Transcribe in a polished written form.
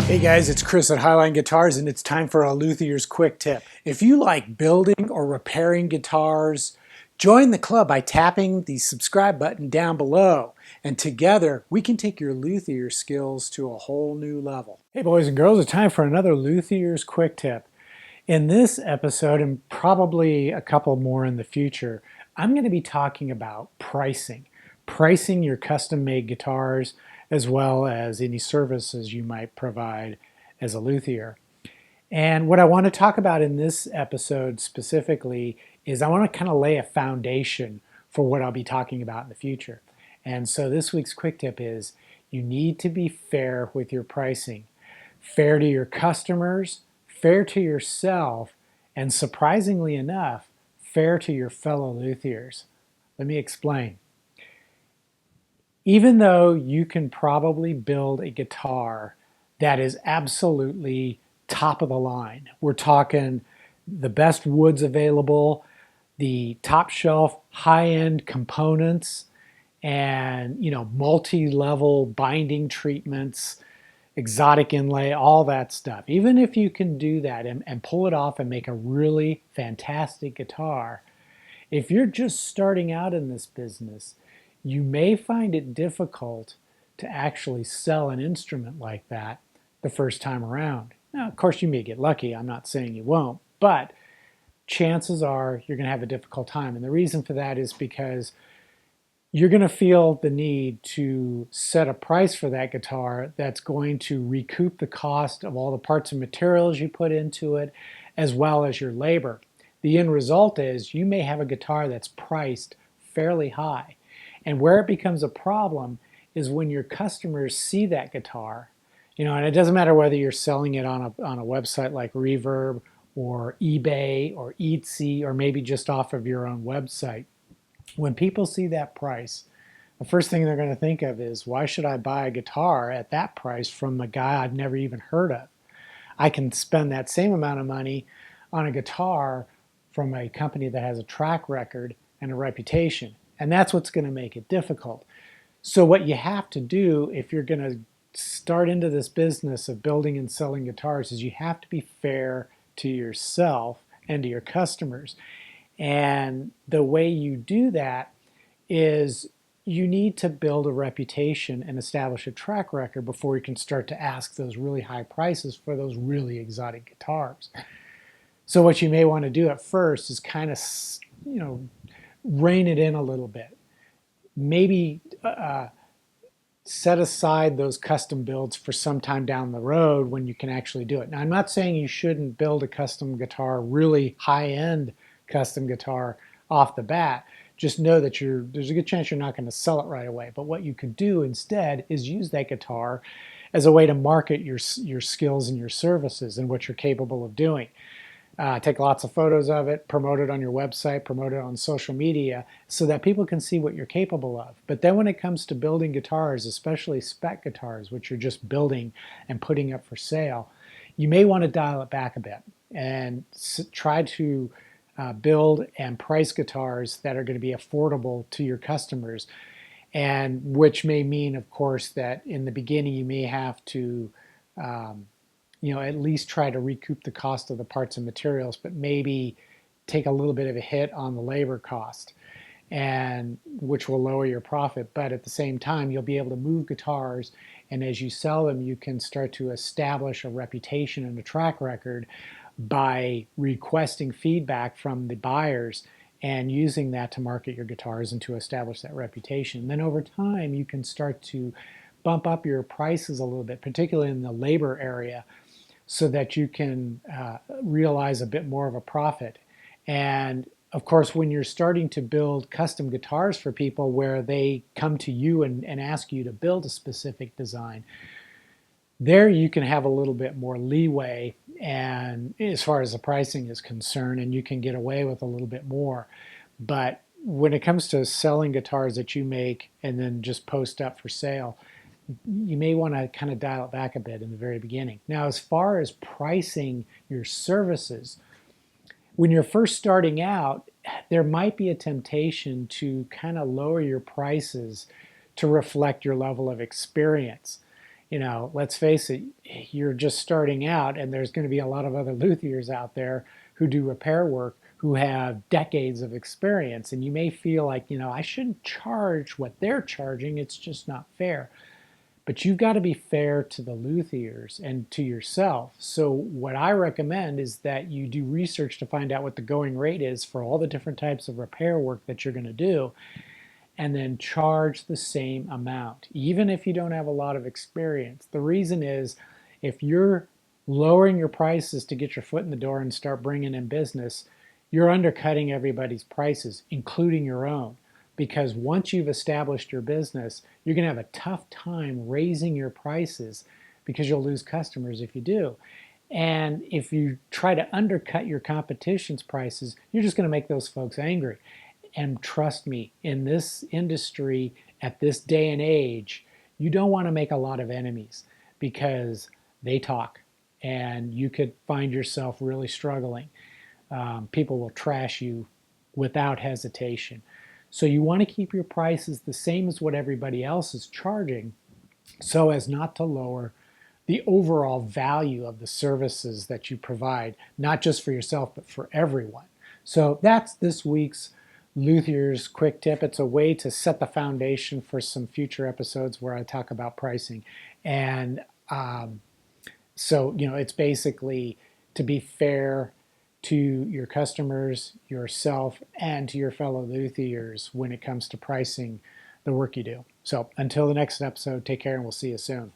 Hey guys, it's Chris at Highline Guitars, and it's time for a Luthier's Quick Tip. If you like building or repairing guitars, join the club by tapping the subscribe button down below. And together, we can take your luthier skills to a whole new level. Hey boys and girls, it's time for another Luthier's Quick Tip. In this episode, and probably a couple more in the future, I'm going to be talking about pricing your custom-made guitars, as well as any services you might provide as a luthier. And what I want to talk about in this episode specifically is I want to kind of lay a foundation for what I'll be talking about in the future. And so this week's quick tip is you need to be fair with your pricing. Fair to your customers, fair to yourself, and surprisingly enough, fair to your fellow luthiers. Let me explain. Even though you can probably build a guitar that is absolutely top of the line, we're talking the best woods available, the top shelf high-end components, and multi-level binding treatments, exotic inlay, all that stuff. Even if you can do that and pull it off and make a really fantastic guitar, if you're just starting out in this business, you may find it difficult to actually sell an instrument like that the first time around. Now, of course, you may get lucky. I'm not saying you won't, but chances are you're going to have a difficult time. And the reason for that is because you're going to feel the need to set a price for that guitar that's going to recoup the cost of all the parts and materials you put into it, as well as your labor. The end result is you may have a guitar that's priced fairly high. And where it becomes a problem is when your customers see that guitar, and it doesn't matter whether you're selling it on a website like Reverb or eBay or Etsy or maybe just off of your own website. When people see that price, the first thing they're going to think of is, why should I buy a guitar at that price from a guy I've never even heard of? I can spend that same amount of money on a guitar from a company that has a track record and a reputation. And that's what's going to make it difficult. So what you have to do if you're going to start into this business of building and selling guitars is you have to be fair to yourself and to your customers. And the way you do that is you need to build a reputation and establish a track record before you can start to ask those really high prices for those really exotic guitars. So what you may want to do at first is kind of, rein it in a little bit. Maybe set aside those custom builds for some time down the road when you can actually do it. Now, I'm not saying you shouldn't build a custom guitar, really high-end custom guitar off the bat. Just know that there's a good chance you're not going to sell it right away. But what you could do instead is use that guitar as a way to market your skills and your services and what you're capable of doing. Take lots of photos of it, promote it on your website, promote it on social media so that people can see what you're capable of. But then when it comes to building guitars, especially spec guitars, which you're just building and putting up for sale, you may want to dial it back a bit and try to build and price guitars that are going to be affordable to your customers, and which may mean, of course, that in the beginning you may have to at least try to recoup the cost of the parts and materials, but maybe take a little bit of a hit on the labor cost, and which will lower your profit. But at the same time, you'll be able to move guitars, and as you sell them, you can start to establish a reputation and a track record by requesting feedback from the buyers and using that to market your guitars and to establish that reputation. Then over time, you can start to bump up your prices a little bit, particularly in the labor area, so that you can realize a bit more of a profit. And of course, when you're starting to build custom guitars for people where they come to you and ask you to build a specific design, there you can have a little bit more leeway and as far as the pricing is concerned, and you can get away with a little bit more. But when it comes to selling guitars that you make and then just post up for sale, you may want to kind of dial it back a bit in the very beginning. Now, as far as pricing your services, when you're first starting out, there might be a temptation to kind of lower your prices to reflect your level of experience. let's face it, you're just starting out, and there's going to be a lot of other luthiers out there who do repair work who have decades of experience. And you may feel like, I shouldn't charge what they're charging. It's just not fair. But you've got to be fair to the luthiers and to yourself. So what I recommend is that you do research to find out what the going rate is for all the different types of repair work that you're going to do, and then charge the same amount, even if you don't have a lot of experience. The reason is, if you're lowering your prices to get your foot in the door and start bringing in business, you're undercutting everybody's prices, including your own. Because once you've established your business, you're going to have a tough time raising your prices, because you'll lose customers if you do. And if you try to undercut your competition's prices, you're just going to make those folks angry. And trust me, in this industry, at this day and age, you don't want to make a lot of enemies, because they talk and you could find yourself really struggling. People will trash you without hesitation. So you want to keep your prices the same as what everybody else is charging, so as not to lower the overall value of the services that you provide, not just for yourself, but for everyone. So that's this week's Luthier's quick tip. It's a way to set the foundation for some future episodes where I talk about pricing. And so, it's basically to be fair to your customers, yourself, and to your fellow luthiers when it comes to pricing the work you do. So until the next episode, take care, and we'll see you soon.